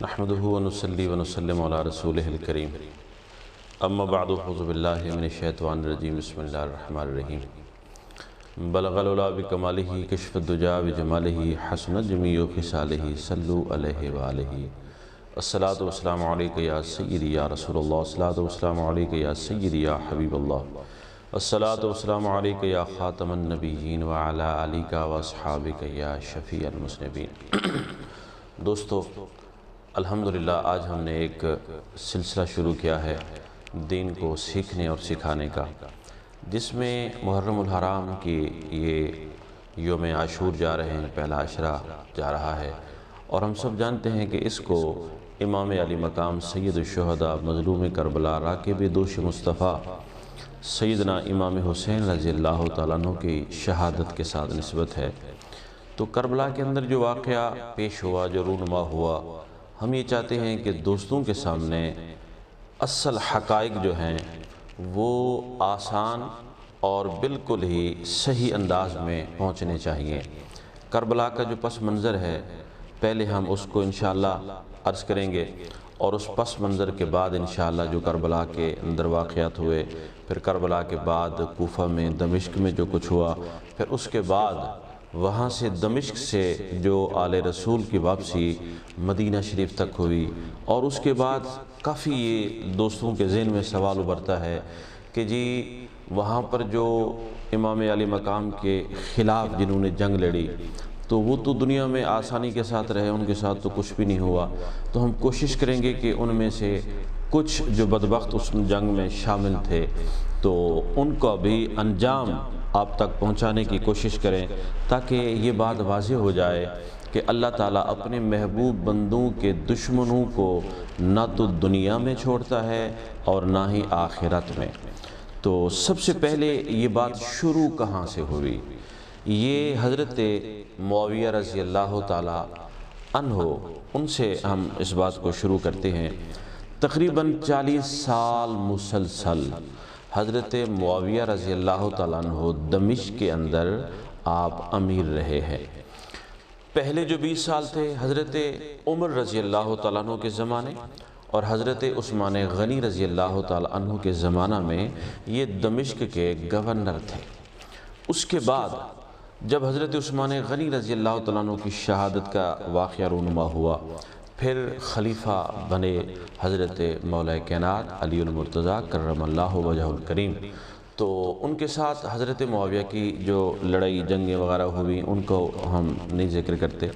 نحمده ونصلي ونسلم على رسوله الكريم اما بعد اعوذ بالله من الشیطان الرجیم بسم اللہ الرحمن الرحیم بلغ العلا بکمالہ کشف الدجا بجمالہ حسنت جمیع خصالہ صلو علیہ وآلہ الصلاۃ والسلام علیکہ یا سیدی یا رسول اللہ الصلاۃ والسلام علیکہ یا سیدی یا حبیب اللہ الصلاۃ والسلام علیکہ یا خاتم النبیین وعلی آلکہ واصحابکہ یا شفیع المذنبین۔ دوستو، الحمدللہ آج ہم نے ایک سلسلہ شروع کیا ہے دین کو سیکھنے اور سکھانے کا، جس میں محرم الحرام کی یہ یوم عاشور جا رہے ہیں، پہلا عشرہ جا رہا ہے، اور ہم سب جانتے ہیں کہ اس کو امام علی مقام سید الشہداء مظلوم کربلا راکب دوش مصطفیٰ سیدنا امام حسین رضی اللہ تعالیٰ عنہ کی شہادت کے ساتھ نسبت ہے۔ تو کربلا کے اندر جو واقعہ پیش ہوا، جو رونما ہوا، ہم یہ چاہتے ہیں کہ دوستوں کے سامنے اصل حقائق جو ہیں وہ آسان اور بالکل ہی صحیح انداز میں پہنچنے چاہیے۔ کربلا کا جو پس منظر ہے، پہلے ہم اس کو انشاءاللہ عرض کریں گے، اور اس پس منظر کے بعد انشاءاللہ جو کربلا کے اندر واقعات ہوئے، پھر کربلا کے بعد کوفہ میں، دمشق میں جو کچھ ہوا، پھر اس کے بعد وہاں سے دمشق سے جو آل رسول کی واپسی مدینہ شریف تک ہوئی، اور اس کے بعد کافی یہ دوستوں کے ذہن میں سوال ابھرتا ہے کہ جی وہاں پر جو امام علی مقام کے خلاف جنہوں نے جنگ لڑی، تو وہ تو دنیا میں آسانی کے ساتھ رہے، ان کے ساتھ تو کچھ بھی نہیں ہوا، تو ہم کوشش کریں گے کہ ان میں سے کچھ جو بدبخت اس جنگ میں شامل تھے تو ان کا بھی انجام آپ تک پہنچانے کی کوشش کریں، تاکہ یہ بات واضح ہو جائے کہ اللہ تعالیٰ اپنے محبوب بندوں کے دشمنوں کو نہ تو دنیا میں چھوڑتا ہے اور نہ ہی آخرت میں۔ تو سب سے پہلے یہ بات شروع کہاں سے ہوئی؟ یہ حضرت معاویہ رضی اللہ تعالیٰ عنہ، ان سے ہم اس بات کو شروع کرتے ہیں۔ تقریباً 40 سال مسلسل حضرت معاویہ رضی اللہ تعالیٰ عنہ دمشق کے اندر آپ امیر رہے ہیں۔ پہلے جو 20 سال تھے حضرت عمر رضی اللہ تعالیٰ عنہ کے زمانے اور حضرت عثمان غنی رضی اللہ تعالیٰ عنہ کے زمانہ میں یہ دمشق کے گورنر تھے۔ اس کے بعد جب حضرت عثمان غنی رضی اللہ تعالیٰ عنہ کی شہادت کا واقعہ رونما ہوا، پھر خلیفہ بنے حضرت مولا کائنات علی المرتضیٰ کرم اللہ وجہ الکریم، تو ان کے ساتھ حضرت معاویہ کی جو لڑائی جنگیں وغیرہ ہوئی ان کو ہم نہیں ذکر کرتے،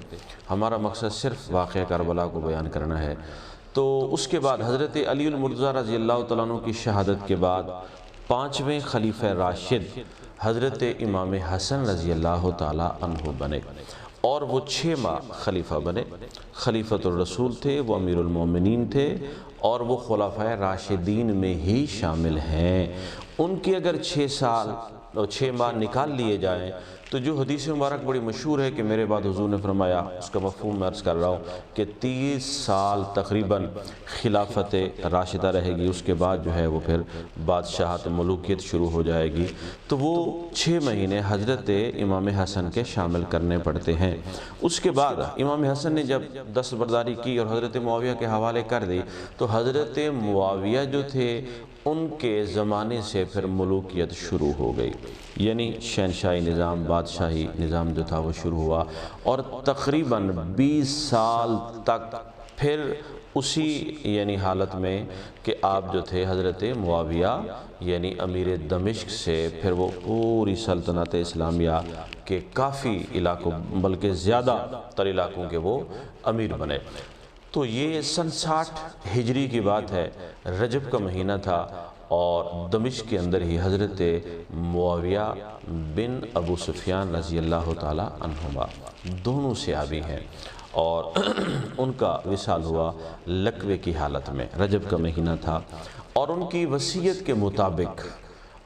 ہمارا مقصد صرف واقعہ کربلا کو بیان کرنا ہے۔ تو اس کے بعد حضرت علی المرتضیٰ رضی اللہ تعالیٰ عنہ کی شہادت کے بعد 5ویں خلیفہ راشد حضرت امام حسن رضی اللہ تعالیٰ عنہ بنے، اور وہ 6 ماہ خلیفہ بنے۔ خلیفۃ الرسول تھے، وہ امیر المومنین تھے، اور وہ خلفائے راشدین میں ہی شامل ہیں۔ ان کے اگر 6 سال اور 6 ماہ نکال لیے جائیں تو جو حدیث مبارک بڑی مشہور ہے کہ میرے بعد حضور نے فرمایا، اس کا مفہوم میں عرض کر رہا ہوں کہ 30 سال تقریباً خلافت راشدہ رہے گی، اس کے بعد جو ہے وہ پھر بادشاہت ملوکیت شروع ہو جائے گی، تو وہ 6 مہینے حضرت امام حسن کے شامل کرنے پڑتے ہیں۔ اس کے بعد امام حسن نے جب دستبرداری کی اور حضرت معاویہ کے حوالے کر دی، تو حضرت معاویہ جو تھے ان کے زمانے سے پھر ملوکیت شروع ہو گئی، یعنی شہنشاہی نظام، بادشاہی نظام جو تھا وہ شروع ہوا، اور تقریباً 20 سال تک پھر اسی یعنی حالت میں کہ آپ جو تھے حضرت معاویہ یعنی امیر دمشق سے پھر وہ پوری سلطنت اسلامیہ کے کافی علاقوں بلکہ زیادہ تر علاقوں کے وہ امیر بنے۔ تو یہ سن 60 ہجری کی بات ہے، رجب کا مہینہ تھا، اور دمشق کے اندر ہی حضرت معاویہ بن ابو سفیان رضی اللہ تعالیٰ عنہما دونوں صحابی ہیں، اور ان کا وصال ہوا لقوے کی حالت میں، رجب کا مہینہ تھا، اور ان کی وصیت کے مطابق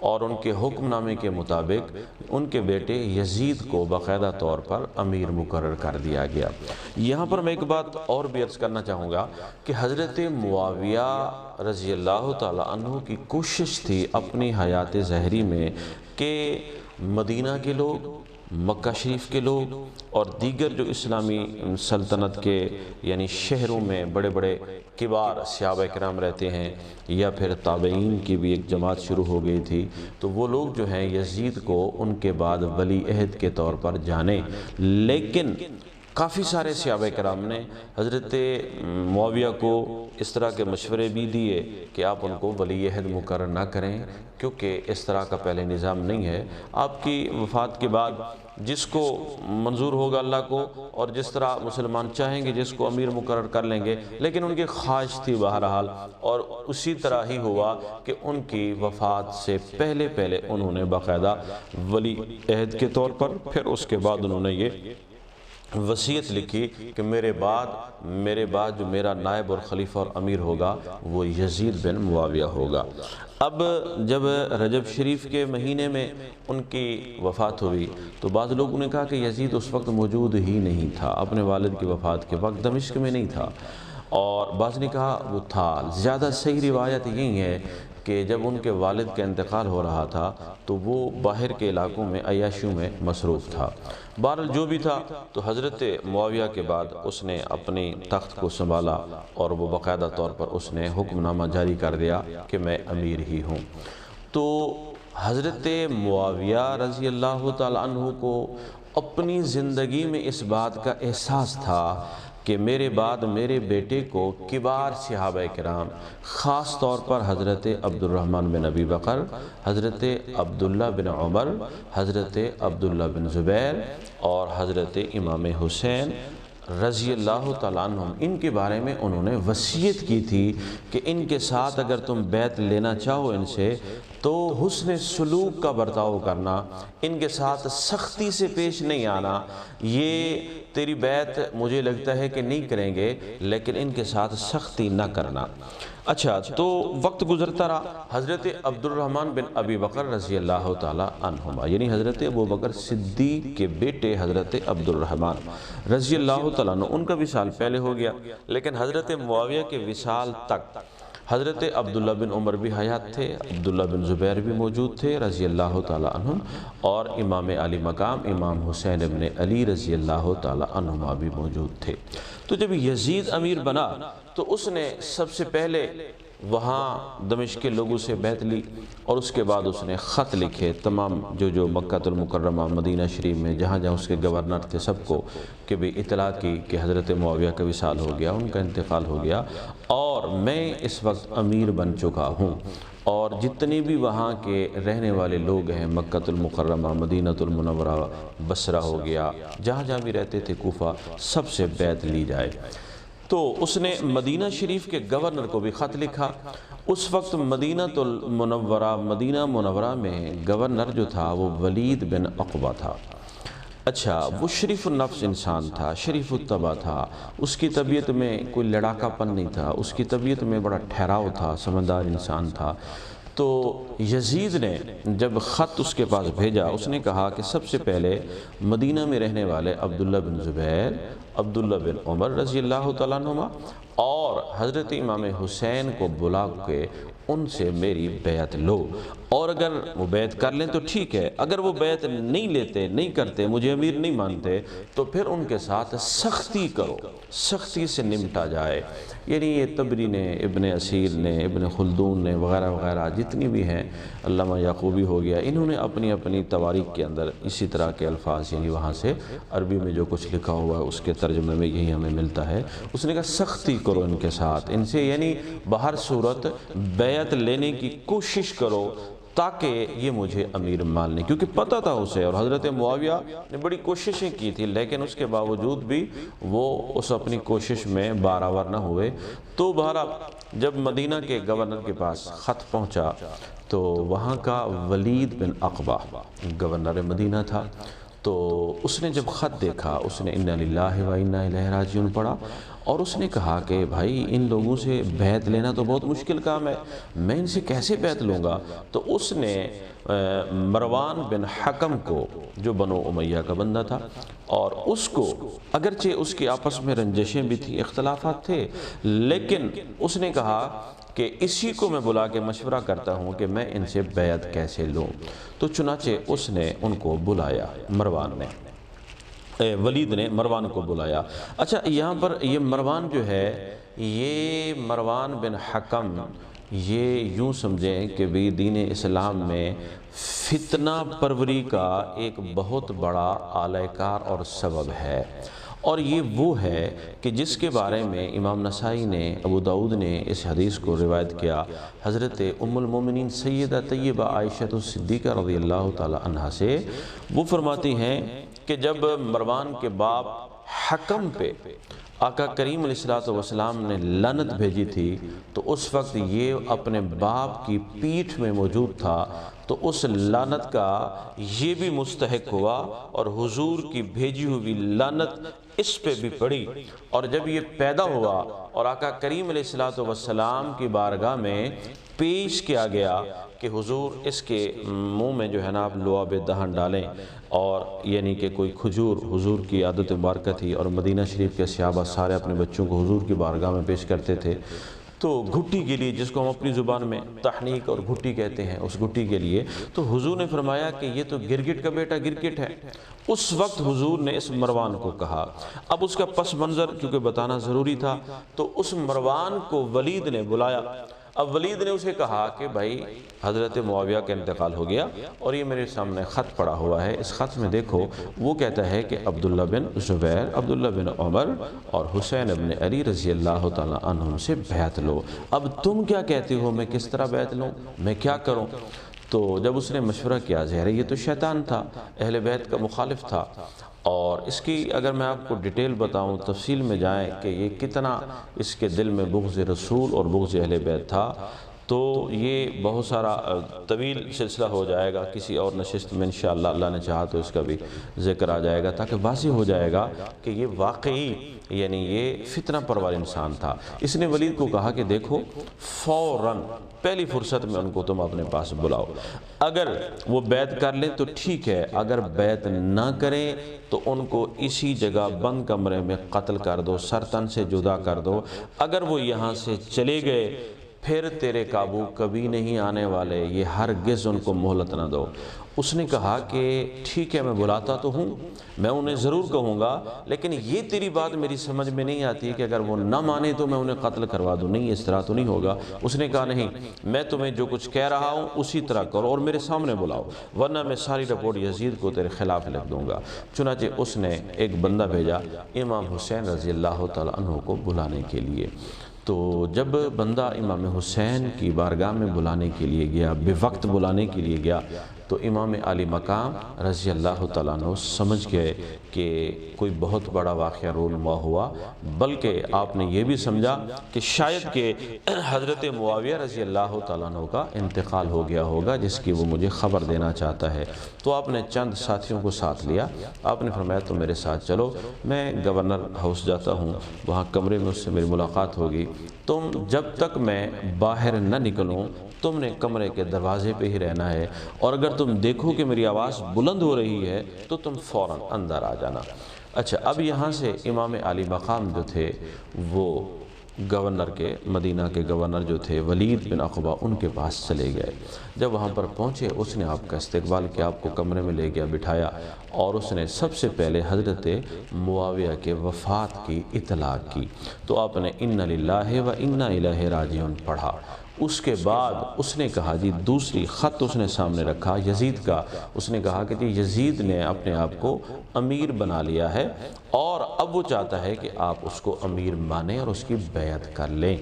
اور ان کے حکم نامے کے مطابق ان کے بیٹے یزید کو باقاعدہ طور پر امیر مقرر کر دیا گیا۔ یہاں پر میں ایک بات اور بھی عرض کرنا چاہوں گا کہ حضرت معاویہ رضی اللہ تعالیٰ عنہ کی کوشش تھی اپنی حیات ظاہری میں کہ مدینہ کے لوگ مکہ شریف کے لوگ اور دیگر جو اسلامی سلطنت کے یعنی شہروں میں بڑے بڑے کبار صحابہ کرام رہتے ہیں، یا پھر تابعین کی بھی ایک جماعت شروع ہو گئی تھی، تو وہ لوگ جو ہیں یزید کو ان کے بعد ولی عہد کے طور پر جانے، لیکن کافی سارے صحابہ کرام نے حضرت معاویہ کو اس طرح کے مشورے بھی دیے کہ آپ ان کو ولی عہد مقرر نہ کریں، کیونکہ اس طرح کا پہلے نظام نہیں ہے۔ آپ کی وفات کے بعد جس کو منظور ہوگا اللہ کو، اور جس طرح مسلمان چاہیں گے جس کو امیر مقرر کر لیں گے، لیکن ان کی خواہش تھی بہرحال، اور اسی طرح ہی ہوا کہ ان کی وفات سے پہلے انہوں نے باقاعدہ ولی عہد کے طور پر، پھر اس کے بعد انہوں نے یہ وصیت لکھی کہ میرے بعد جو میرا نائب اور خلیفہ اور امیر ہوگا وہ یزید بن معاویہ ہوگا۔ اب جب رجب شریف کے مہینے میں ان کی وفات ہوئی تو بعض لوگوں نے کہا کہ یزید اس وقت موجود ہی نہیں تھا، اپنے والد کی وفات کے وقت دمشق میں نہیں تھا، اور بعض نے کہا وہ تھا۔ زیادہ صحیح روایت یہی ہے کہ جب ان کے والد کا انتقال ہو رہا تھا تو وہ باہر کے علاقوں میں عیاشیوں میں مصروف تھا۔ بہرحال جو بھی تھا، تو حضرت معاویہ کے بعد اس نے اپنی تخت کو سنبھالا، اور وہ باقاعدہ طور پر اس نے حکم نامہ جاری کر دیا کہ میں امیر ہی ہوں۔ تو حضرت معاویہ رضی اللہ تعالیٰ عنہ کو اپنی زندگی میں اس بات کا احساس تھا کہ میرے بعد میرے بیٹے کو کبار صحابہ کرام، خاص طور پر حضرت عبد الرحمن بن ابی بکر، حضرت عبداللہ بن عمر، حضرت عبداللہ بن زبیر اور حضرت امام حسین رضی اللہ تعالیٰ عنہم، ان کے بارے میں انہوں نے وصیت کی تھی کہ ان کے ساتھ اگر تم بیعت لینا چاہو ان سے تو حسن سلوک کا برتاؤ کرنا، ان کے ساتھ سختی سے پیش نہیں آنا۔ یہ تیری بیعت مجھے لگتا ہے کہ نہیں کریں گے، لیکن ان کے ساتھ سختی نہ کرنا۔ اچھا، تو وقت گزرتا رہا۔ حضرت عبد الرحمن بن ابی بکر رضی اللہ تعالیٰ عنہما، یعنی حضرت ابو بکر صدیق کے بیٹے حضرت عبد الرحمن رضی اللہ تعالیٰ عنہ، ان کا وصال پہلے ہو گیا، لیکن حضرت معاویہ کے وصال تک حضرت عبداللہ بن عمر بھی حیات تھے، عبداللہ بن زبیر بھی موجود تھے رضی اللہ تعالیٰ عنہم، اور امام علی مقام امام حسین ابن علی رضی اللہ تعالیٰ عنہما بھی موجود تھے۔ تو جب یزید امیر بنا تو اس نے سب سے پہلے وہاں دمشق کے لوگوں سے بیعت لی، اور اس کے بعد اس نے خط لکھے تمام جو مکہ المکرمہ مدینہ شریف میں جہاں اس کے گورنر تھے سب کو، کہ بھی اطلاع کی کہ حضرت معاویہ کا وصال ہو گیا، ان کا انتقال ہو گیا، اور میں اس وقت امیر بن چکا ہوں، اور جتنی بھی وہاں کے رہنے والے لوگ ہیں مکہ المکرمہ، مدینہ المنورہ، بصرہ ہو گیا، جہاں بھی رہتے تھے، کوفہ، سب سے بیعت لی جائے۔ تو اس نے مدینہ شریف کے گورنر کو بھی خط لکھا۔ اس وقت مدینہ منورہ میں گورنر جو تھا وہ ولید بن عقبہ تھا۔ اچھا، وہ شریف النفس انسان تھا، شریف الطبع تھا، اس کی طبیعت میں کوئی لڑاکا پن نہیں تھا، اس کی طبیعت میں بڑا ٹھہراؤ تھا، سمجھدار انسان تھا۔ تو یزید نے جب خط اس کے پاس بھیجا، اس نے کہا کہ سب سے پہلے مدینہ میں رہنے والے عبداللہ بن زبیر، عبداللہ بن عمر رضی اللہ تعالیٰ عنہما اور حضرت امام حسین کو بلا کے ان سے میری بیعت لو، اور اگر وہ بیعت کر لیں تو ٹھیک ہے، اگر وہ بیعت نہیں لیتے، نہیں کرتے، مجھے امیر نہیں مانتے، تو پھر ان کے ساتھ سختی کرو، سختی سے نمٹا جائے۔ یعنی یہ تبری نے، ابن اسیر نے، ابن خلدون نے، وغیرہ وغیرہ جتنی بھی ہیں، علامہ یعقوبی ہو گیا، انہوں نے اپنی تواریخ کے اندر اسی طرح کے الفاظ، یعنی وہاں سے عربی میں جو کچھ لکھا ہوا ہے اس کے ترجمے میں یہی ہمیں ملتا ہے۔ اس نے کہا سختی کرو ان کے ساتھ، ان سے یعنی بہر صورت بیعت لینے کی کوشش کرو تاکہ یہ مجھے امیر مان لیں، کیونکہ پتہ تھا اسے، اور حضرت معاویہ نے بڑی کوششیں کی تھی، لیکن اس کے باوجود بھی وہ اس اپنی کوشش میں بارآور نہ ہوئے۔ تو بہرحال جب مدینہ کے گورنر کے پاس خط پہنچا تو وہاں کا ولید بن عقبہ گورنر مدینہ تھا، تو اس نے جب خط دیکھا، اس نے انا للہ و انا الیہ راجعون پڑھا، اور اس نے کہا کہ بھائی ان لوگوں سے بیعت لینا تو بہت مشکل کام ہے، میں ان سے کیسے بیعت لوں گا؟ تو اس نے مروان بن حکم کو جو بنو امیہ کا بندہ تھا، اور اس کو اگرچہ اس کی آپس میں رنجشیں بھی تھیں، اختلافات تھے، لیکن اس نے کہا کہ اسی کو میں بلا کے مشورہ کرتا ہوں کہ میں ان سے بیعت کیسے لوں۔ تو چنانچہ اس نے ان کو بلایا، ولید نے مروان کو بلایا۔ اچھا، یہاں پر یہ مروان جو ہے، یہ مروان بن حکم، یہ یوں سمجھیں کہ بھی دین اسلام میں فتنہ پروری کا ایک بہت بڑا آلہ کار اور سبب ہے، اور یہ وہ ہے کہ جس کے بارے میں امام نسائی نے، ابو داؤد نے اس حدیث کو روایت کیا حضرت ام المومنین سیدہ طیبہ عائشہ صدیقہ رضی اللہ تعالی عنہ سے۔ وہ فرماتی ہیں کہ جب مروان کے باپ حکم پہ آقا کریم علیہ السلام نے لعنت بھیجی تھی، تو اس وقت یہ اپنے باپ کی پیٹھ میں موجود تھا، تو اس لعنت کا یہ بھی مستحق ہوا، اور حضور کی بھیجی ہوئی لعنت اس پہ بھی پڑی۔ اور جب یہ پیدا ہوا اور آقا کریم علیہ السلام کی بارگاہ میں پیش کیا گیا کہ حضور اس کے منہ میں جو ہے نا آپ لعاب دہن ڈالیں، اور یعنی کہ کوئی کھجور، حضور کی عادت مبارکہ تھی، اور مدینہ شریف کے صحابہ سارے اپنے بچوں کو حضور کی بارگاہ میں پیش کرتے تھے، تو گھٹی کے لیے، جس کو ہم اپنی زبان میں تحنیک اور گھٹی کہتے ہیں، اس گھٹی کے لیے، تو حضور نے فرمایا کہ یہ تو گرگٹ کا بیٹا گرگٹ ہے۔ اس وقت حضور نے اس مروان کو کہا، اب اس کا پس منظر کیونکہ بتانا ضروری تھا، تو اس مروان کو ولید نے بلایا۔ اب ولید نے اسے کہا کہ بھائی حضرت معاویہ کا انتقال ہو گیا، اور یہ میرے سامنے خط پڑا ہوا ہے، اس خط میں دیکھو، وہ کہتا ہے کہ عبداللہ بن زبیر، عبداللہ بن عمر اور حسین بن علی رضی اللہ تعالیٰ عنہم سے بیعت لو۔ اب تم کیا کہتے ہو، میں کس طرح بیعت لوں، میں کیا کروں؟ تو جب اس نے مشورہ کیا، ظاہر ہے یہ تو شیطان تھا، اہل بیت کا مخالف تھا، اور اس کی اگر میں آپ کو ڈیٹیل بتاؤں، تفصیل میں جائیں کہ یہ کتنا اس کے دل میں بغض رسول اور بغض اہل بیت تھا، تو یہ بہت سارا طویل سلسلہ ہو جائے گا، کسی اور نشست میں انشاءاللہ اللہ نے چاہا تو اس کا بھی ذکر آ جائے گا، تاکہ واضح ہو جائے گا کہ یہ واقعی یعنی یہ فتنہ پرور انسان تھا۔ اس نے ولید کو کہا کہ دیکھو، فوراً پہلی فرصت میں ان کو تم اپنے پاس بلاؤ، اگر وہ بیعت کر لیں تو ٹھیک ہے، اگر بیعت نہ کریں تو ان کو اسی جگہ بند کمرے میں قتل کر دو، سر تن سے جدا کر دو، اگر وہ یہاں سے چلے گئے پھر تیرے قابو کبھی نہیں آنے والے، یہ ہرگز ان کو مہلت نہ دو۔ اس نے کہا کہ ٹھیک ہے، میں بلاتا تو ہوں، میں انہیں ضرور کہوں گا، لیکن یہ تیری بات میری سمجھ میں نہیں آتی کہ اگر وہ نہ مانے تو میں انہیں قتل کروا دوں، نہیں، اس طرح تو نہیں ہوگا۔ اس نے کہا نہیں، میں تمہیں جو کچھ کہہ رہا ہوں اسی طرح کرو اور میرے سامنے بلاؤ، ورنہ میں ساری رپورٹ یزید کو تیرے خلاف لکھ دوں گا۔ چنانچہ اس نے ایک بندہ بھیجا امام حسین رضی اللہ تعالیٰ عنہ کو بلانے کے لیے۔ تو جب بندہ امام حسین کی بارگاہ میں بلانے کے لیے گیا، بے وقت بلانے کے لیے گیا، تو امام علی مقام رضی اللہ تعالیٰ عنہ سمجھ گئے کہ کوئی بہت بڑا واقعہ رونما ہوا، بلکہ آپ نے یہ بھی سمجھا کہ شاید کہ حضرت معاویہ رضی اللہ تعالیٰ عنہ کا انتقال ہو گیا ہوگا، جس کی وہ مجھے خبر دینا چاہتا ہے۔ تو آپ نے چند ساتھیوں کو ساتھ لیا، آپ نے فرمایا تم میرے ساتھ چلو، میں گورنر ہاؤس جاتا ہوں، وہاں کمرے میں اس سے میری ملاقات ہوگی، تم جب تک میں باہر نہ نکلوں تم نے کمرے کے دروازے پہ ہی رہنا ہے، اور اگر تم دیکھو کہ میری آواز بلند ہو رہی ہے تو تم فوراً اندر آ جانا۔ اچھا، اب یہاں سے امام علی مقام جو تھے وہ گورنر کے، مدینہ کے گورنر جو تھے ولید بن عقبہ، ان کے پاس چلے گئے۔ جب وہاں پر پہنچے اس نے آپ کا استقبال کیا، آپ کو کمرے میں لے گیا، بٹھایا، اور اس نے سب سے پہلے حضرت معاویہ کے وفات کی اطلاع کی۔ تو آپ نے اِنَّ لِلَّهِ وَإِنَّا إِلَيْهِ رَاجِعُونَ پڑھا۔ اس کے بعد اس نے کہا جی، دوسری خط اس نے سامنے رکھا یزید کا، اس نے کہا کہ جی یزید نے اپنے آپ کو امیر بنا لیا ہے، اور اب وہ چاہتا ہے کہ آپ اس کو امیر مانیں اور اس کی بیعت کر لیں۔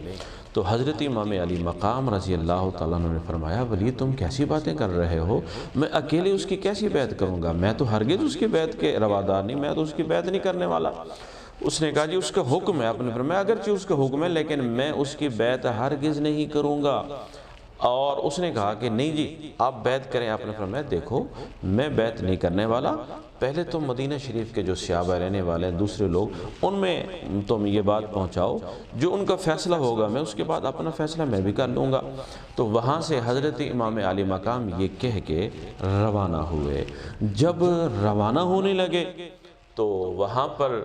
تو حضرت امام علی مقام رضی اللہ تعالیٰ عنہ نے فرمایا، ولید تم کیسی باتیں کر رہے ہو، میں اکیلے اس کی کیسی بیعت کروں گا، میں تو ہرگز اس کی بیعت کے روادار نہیں، میں تو اس کی بیعت نہیں کرنے والا۔ اس نے کہا جی اس کا حکم ہے، آپ نے فرمایا اگرچہ اس کا حکم ہے لیکن میں اس کی بیعت ہرگز نہیں کروں گا۔ اور اس نے کہا کہ نہیں جی آپ بیعت کریں۔ آپ نے فرمایا دیکھو میں بیعت نہیں کرنے والا، پہلے تو مدینہ شریف کے جو صحابہ رہنے والے ہیں دوسرے لوگ ان میں تم یہ بات پہنچاؤ، جو ان کا فیصلہ ہوگا میں اس کے بعد اپنا فیصلہ میں بھی کر لوں گا۔ تو وہاں سے حضرت امام علی مقام یہ کہہ کے روانہ ہوئے۔ جب روانہ ہونے لگے تو وہاں پر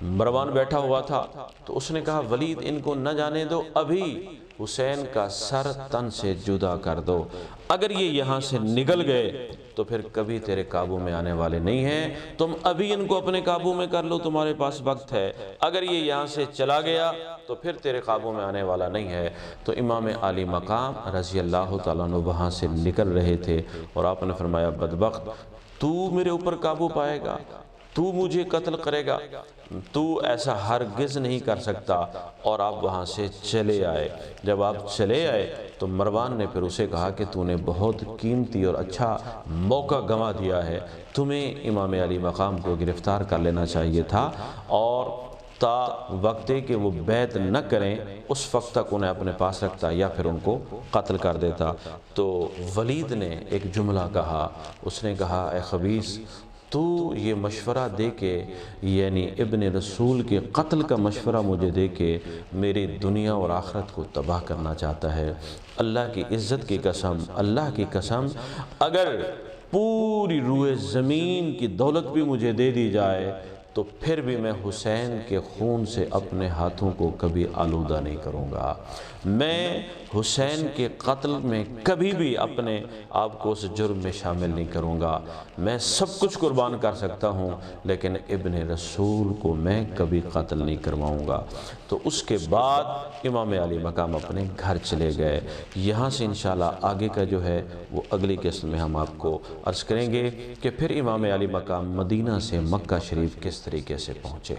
مروان بیٹھا ہوا تھا، تو اس نے کہا ولید ان کو نہ جانے دو، ابھی حسین کا سر تن سے جدا کر دو، اگر یہ یہاں سے نکل گئے تو پھر کبھی تیرے قابو میں آنے والے نہیں ہیں، تم ابھی ان کو اپنے قابو میں کر لو، تمہارے پاس وقت ہے، اگر یہ یہاں سے چلا گیا تو پھر تیرے قابو میں آنے والا نہیں ہے۔ تو امام علی مقام رضی اللہ تعالیٰ عنہ وہاں سے نکل رہے تھے اور آپ نے فرمایا بدبخت تو میرے اوپر قابو پائے گا، تو مجھے قتل کرے گا، تو ایسا ہرگز نہیں کر سکتا۔ اور آپ وہاں سے چلے آئے۔ جب آپ چلے آئے تو مروان نے پھر اسے کہا کہ تو نے بہت قیمتی اور اچھا موقع گنوا دیا ہے، تمہیں امام علی مقام کو گرفتار کر لینا چاہیے تھا اور تا وقت کہ وہ بیعت نہ کریں اس وقت تک انہیں اپنے پاس رکھتا یا پھر ان کو قتل کر دیتا۔ تو ولید نے ایک جملہ کہا، اس نے کہا اے خبیث تو یہ مشورہ دے کے، یعنی ابن رسول کے قتل کا مشورہ مجھے دے کے میری دنیا اور آخرت کو تباہ کرنا چاہتا ہے۔ اللہ کی عزت کی قسم، اللہ کی قسم، اگر پوری روئے زمین کی دولت بھی مجھے دے دی جائے تو پھر بھی میں حسین کے خون سے اپنے ہاتھوں کو کبھی آلودہ نہیں کروں گا، میں حسین کے قتل میں کبھی بھی اپنے آپ کو اس جرم میں شامل نہیں کروں گا، میں سب کچھ قربان کر سکتا ہوں لیکن ابن رسول کو میں کبھی قتل نہیں کرواؤں گا۔ تو اس کے بعد امام علی مقام اپنے گھر چلے گئے۔ یہاں سے انشاءاللہ آگے کا جو ہے وہ اگلی قسط میں ہم آپ کو عرض کریں گے کہ پھر امام علی مقام مدینہ سے مکہ شریف کس طریقے سے پہنچے۔